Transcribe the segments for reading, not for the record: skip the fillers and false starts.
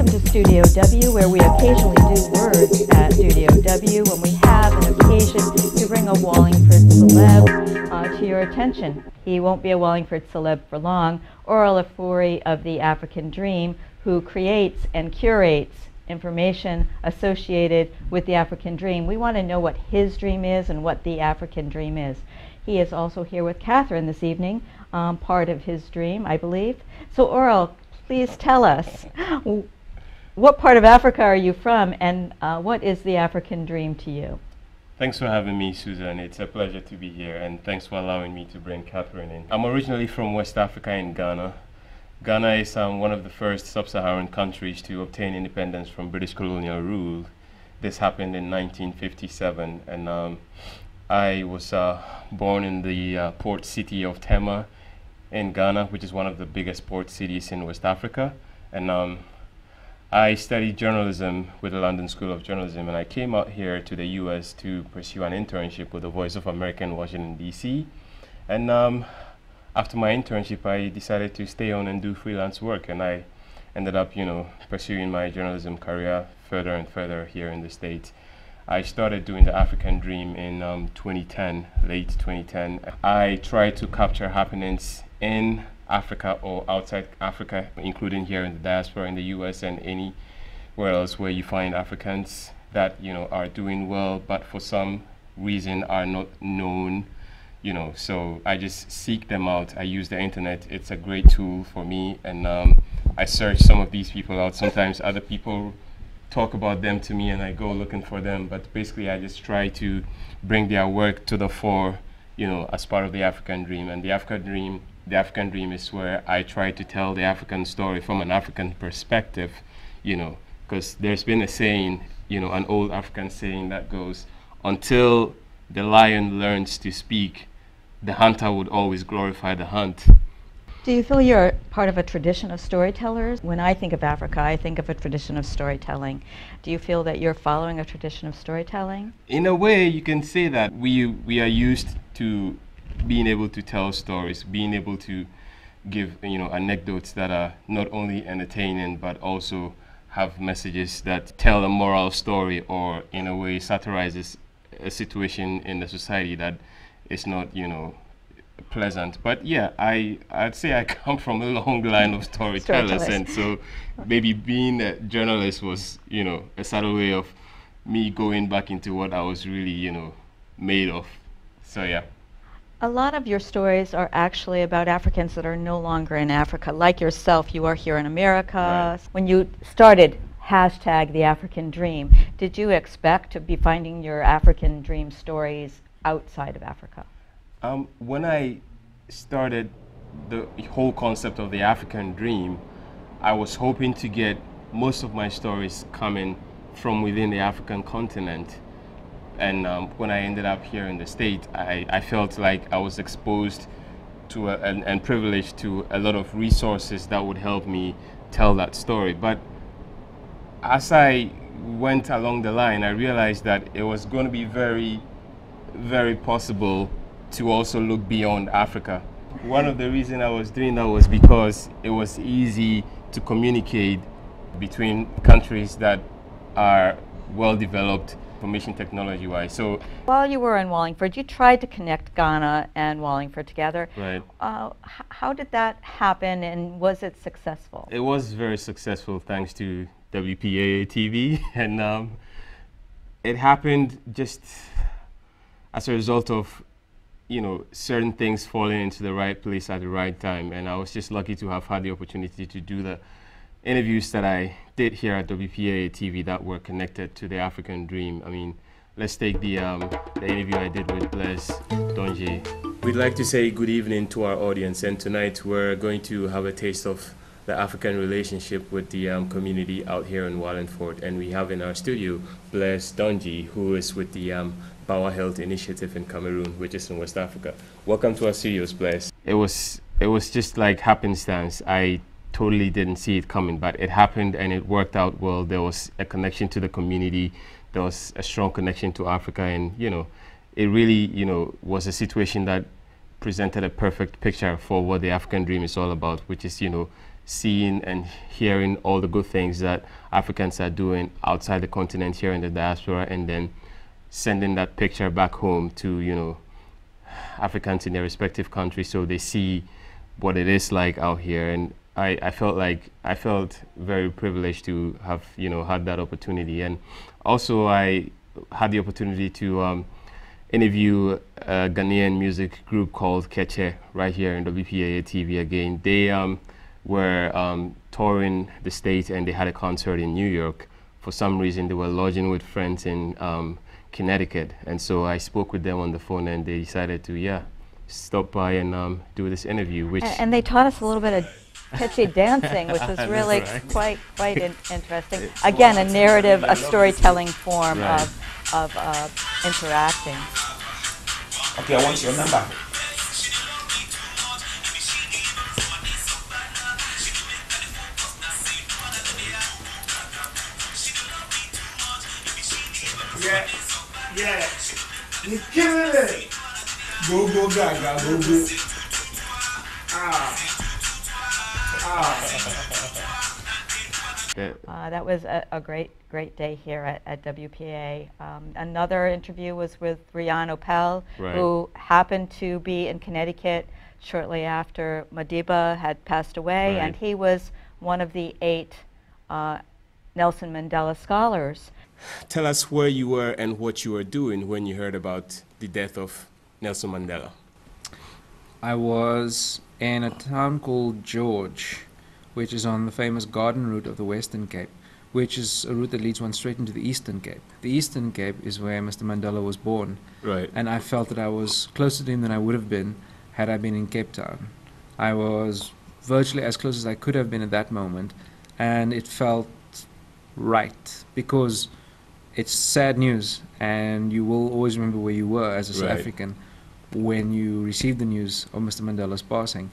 Welcome to Studio W, where we occasionally do words at Studio W when we have an occasion to bring a Wallingford celeb to your attention. He won't be a Wallingford celeb for long. Oral Afuri of the African Dream, who creates and curates information associated with the African Dream. We want to know what his dream is and what the African Dream is. He is also here with Catherine this evening, part of his dream, I believe. So Oral, please tell us, what part of Africa are you from, and what is the African Dream to you? Thanks for having me, Susan. It's a pleasure to be here, and thanks for allowing me to bring Catherine in. I'm originally from West Africa in Ghana. Ghana is one of the first sub-Saharan countries to obtain independence from British colonial rule. This happened in 1957, and I was born in the port city of Tema in Ghana, which is one of the biggest port cities in West Africa. And I studied journalism with the London School of Journalism, and I came out here to the US to pursue an internship with the Voice of America in Washington, D.C. And after my internship, I decided to stay on and do freelance work, and I ended up, pursuing my journalism career further and further here in the States. I started doing the African Dream in 2010, late 2010. I tried to capture happenings in Africa or outside Africa, including here in the diaspora in the US and anywhere else where you find Africans that are doing well, but for some reason are not known. So I just seek them out. I use the internet. It's a great tool for me, and I search some of these people out. Sometimes other people talk about them to me and I go looking for them, but basically I just try to bring their work to the fore, as part of the African Dream. And the African Dream is where I try to tell the African story from an African perspective, because there's been a saying, an old African saying that goes, until the lion learns to speak, the hunter would always glorify the hunt. Do you feel you're part of a tradition of storytellers? When I think of Africa, I think of a tradition of storytelling. Do you feel that you're following a tradition of storytelling? In a way, you can say that we are used to being able to tell stories, being able to give anecdotes that are not only entertaining but also have messages that tell a moral story, or in a way satirizes a situation in the society that is not pleasant. But yeah, I'd say I come from a long line of storytellers, and so maybe being a journalist was a subtle way of me going back into what I was really made of. So yeah. A lot of your stories are actually about Africans that are no longer in Africa. Like yourself, you are here in America. Right. When you started #the African Dream, did you expect to be finding your African Dream stories outside of Africa? When I started the whole concept of the African Dream, I was hoping to get most of my stories coming from within the African continent. And when I ended up here in the States, I felt like I was exposed to and privileged to a lot of resources that would help me tell that story. But as I went along the line, I realized that it was going to be very, very possible to also look beyond Africa. One of the reasons I was doing that was because it was easy to communicate between countries that are well developed information technology wise. So while you were in Wallingford, you tried to connect Ghana and Wallingford together. Right. How did that happen, and was it successful? It was very successful thanks to WPAA TV, and it happened just as a result of certain things falling into the right place at the right time. And I was just lucky to have had the opportunity to do the interviews that I did here at WPAA TV that were connected to the African Dream. I mean, let's take the interview I did with Blaise Donjé. We'd like to say good evening to our audience, and tonight we're going to have a taste of the African relationship with the community out here in Wallingford. And we have in our studio Blaise Donjé, who is with the Bawa Health Initiative in Cameroon, which is in West Africa. Welcome to our studios, Blaise. It was just like happenstance. I totally didn't see it coming, but it happened and it worked out well. There was a connection to the community. There was a strong connection to Africa, and it really was a situation that presented a perfect picture for what the African Dream is all about, which is seeing and hearing all the good things that Africans are doing outside the continent here in the diaspora, and then sending that picture back home to, you know, Africans in their respective countries so they see what it is like out here. And I felt very privileged to have, you know, had that opportunity. And also I had the opportunity to interview a Ghanaian music group called Keche right here in WPAA TV again. They were touring the state, and they had a concert in New York. For some reason, they were lodging with friends in Connecticut, and so I spoke with them on the phone, and they decided to, stop by and do this interview. Which and they taught us a little bit of Keche dancing, which was really quite interesting. Again, a narrative, a storytelling form of interacting. Okay, I want your number. Yeah. You killing it. Go, gaga, go. That was a great day here at WPA. Another interview was with Rian Opel, who happened to be in Connecticut shortly after Madiba had passed away, and he was one of the 8 Nelson Mandela scholars. Tell us where you were and what you were doing when you heard about the death of Nelson Mandela. I was in a town called George, which is on the famous Garden Route of the Western Cape, which is a route that leads one straight into the Eastern Cape. The Eastern Cape is where Mr. Mandela was born. Right. And I felt that I was closer to him than I would have been had I been in Cape Town. I was virtually as close as I could have been at that moment, and it felt right, because it's sad news, and you will always remember where you were as a South African when you received the news of Mr. Mandela's passing.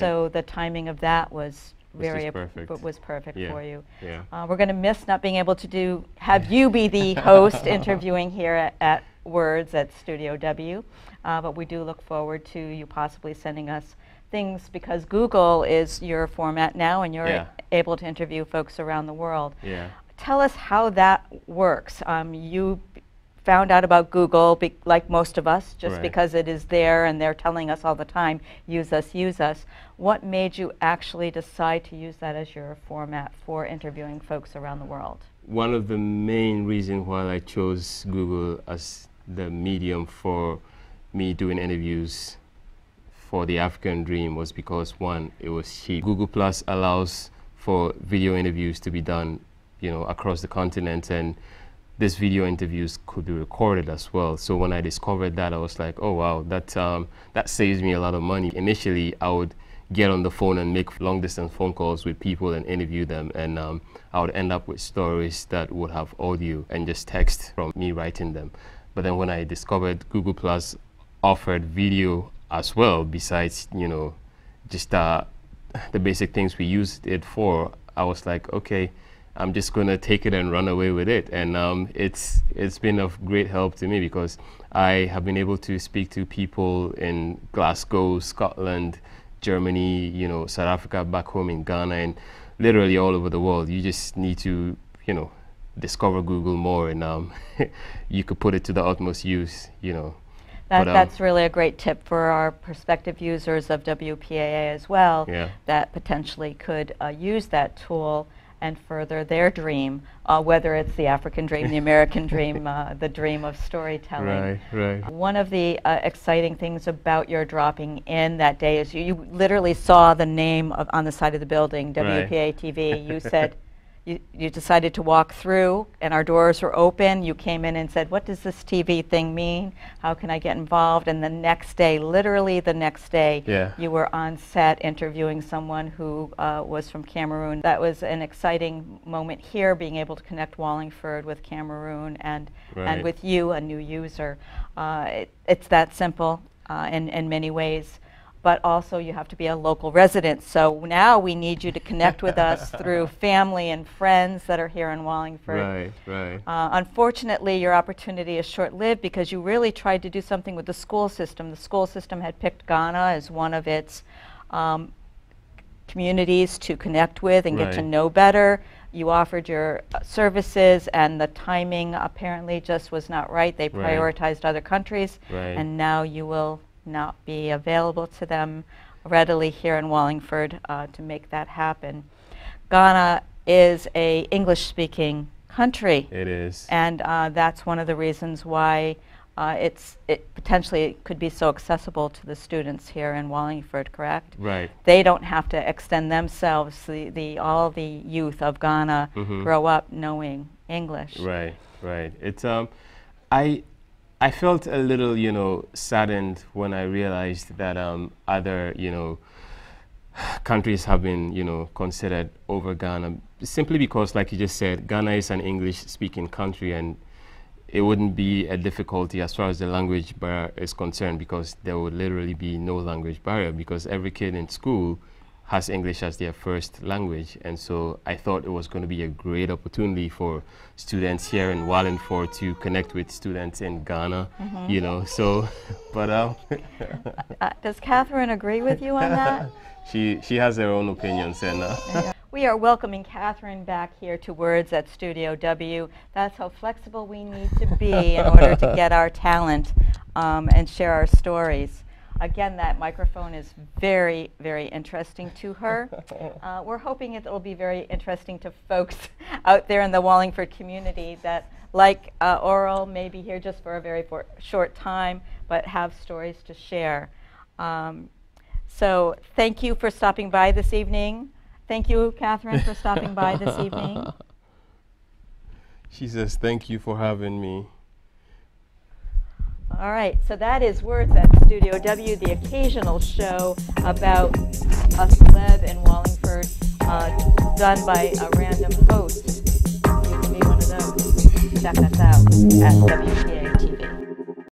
So the timing of that was perfect for you. We're going to miss not being able to have you be the host interviewing here at Words at Studio W, but we do look forward to you possibly sending us things, because Google is your format now, and you're able to interview folks around the world. Tell us how that works. You found out about Google, like most of us, just because it is there and they're telling us all the time, use us, use us. What made you actually decide to use that as your format for interviewing folks around the world? One of the main reasons why I chose Google as the medium for me doing interviews for the African Dream was because, one, it was cheap. Google Plus allows for video interviews to be done, you know, across the continent, and these video interviews could be recorded as well. So when I discovered that, I was like, oh wow, that saves me a lot of money. Initially, I would get on the phone and make long distance phone calls with people and interview them, and I would end up with stories that would have audio and just text from me writing them. But then when I discovered Google Plus offered video as well, besides, you know, just the basic things we used it for, I was like, okay, I'm just gonna take it and run away with it. And it's been of great help to me, because I have been able to speak to people in Glasgow, Scotland, Germany, you know, South Africa, back home in Ghana, and literally all over the world. You just need to, you know, discover Google more, and you could put it to the utmost use, you know. That's really a great tip for our prospective users of WPAA as well, that potentially could use that tool and further their dream, whether it's the African dream, the American dream, the dream of storytelling. One of the exciting things about your dropping in that day is you literally saw the name on the side of the building, WPA TV. You said, you decided to walk through, and our doors were open. You came in and said, what does this TV thing mean? How can I get involved? And the next day, literally the next day, you were on set interviewing someone who was from Cameroon. That was an exciting moment here, being able to connect Wallingford with Cameroon and with you, a new user. It's that simple in many ways. But also you have to be a local resident. So now we need you to connect with us through family and friends that are here in Wallingford. Unfortunately, your opportunity is short-lived, because you really tried to do something with the school system. The school system had picked Ghana as one of its communities to connect with and get to Right. know better. You offered your services, and the timing apparently just was not right. They Right. prioritized other countries, Right. and now you will not be available to them readily here in Wallingford to make that happen. Ghana is a English-speaking country, It is. and that's one of the reasons why it potentially could be so accessible to the students here in Wallingford, correct? Right. They don't have to extend themselves. All the youth of Ghana Mhm. grow up knowing English. Right, right. It's I felt a little, saddened when I realized that other, countries have been, considered over Ghana, simply because, like you just said, Ghana is an English-speaking country, and it wouldn't be a difficulty as far as the language barrier is concerned, because there would literally be no language barrier, because every kid in school has English as their first language. And so I thought it was going to be a great opportunity for students here in Wallingford to connect with students in Ghana, so, but Does Catherine agree with you on that? she has her own opinions, and We are welcoming Catherine back here to Words at Studio W. That's how flexible we need to be in order to get our talent and share our stories. Again, that microphone is very, very interesting to her. We're hoping it will be very interesting to folks out there in the Wallingford community that, like Oral, may be here just for a very short time, but have stories to share. So thank you for stopping by this evening. Thank you, Catherine, for stopping by this evening. she says, "Thank you for having me." All right, so that is Words at Studio W, the occasional show about a celeb in Wallingford, done by a random host. You can be one of those. Check us out at WPA.